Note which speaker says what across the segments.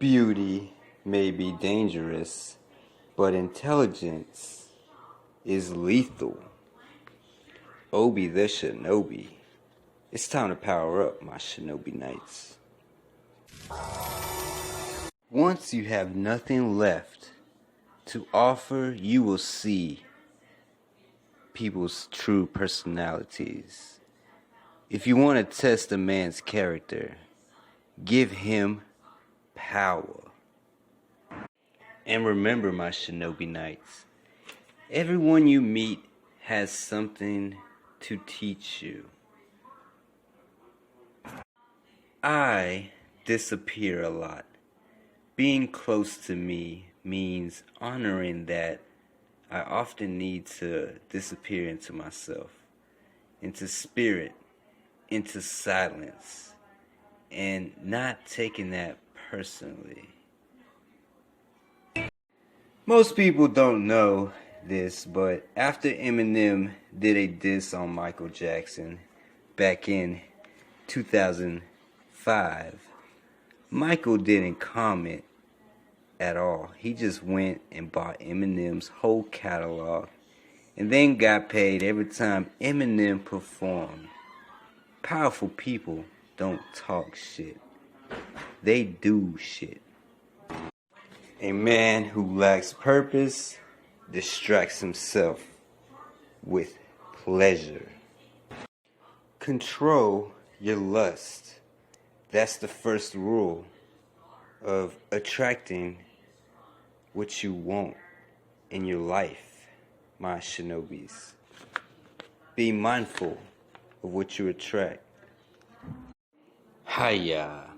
Speaker 1: Beauty may be dangerous, but intelligence is lethal. Obie Da Shinobi. It's time to power up, my Shinobi Knights. Once you have nothing left to offer, you will see people's true personalities. If you want to test a man's character, give him power. And remember, my Shinobi Knights, everyone you meet has something to teach you. I disappear a lot. Being close to me means honoring that I often need to disappear into myself, into spirit, into silence, and not taking that personally. Most people don't know this, but after Eminem did a diss on Michael Jackson back in 2005, Michael didn't comment at all. He just went and bought Eminem's whole catalog and then got paid every time Eminem performed. Powerful people don't talk shit. They do shit. A man who lacks purpose distracts himself with pleasure. Control your lust. That's the first rule of attracting what you want in your life, my Shinobis. Be mindful of what you attract. Hiya,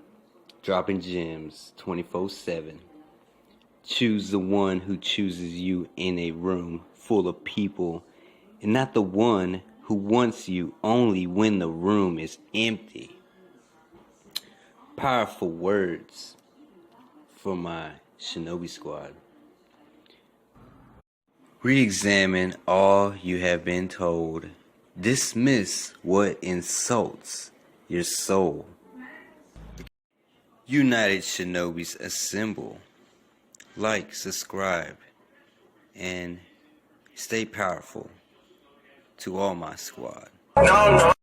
Speaker 1: dropping gems 24/7. Choose the one who chooses you in a room full of people, and not the one who wants you only when the room is empty. Powerful words for my Shinobi squad. Re-examine all you have been told. Dismiss what insults your soul. United Shinobis assemble. Like, subscribe, and stay powerful to all my squad. No.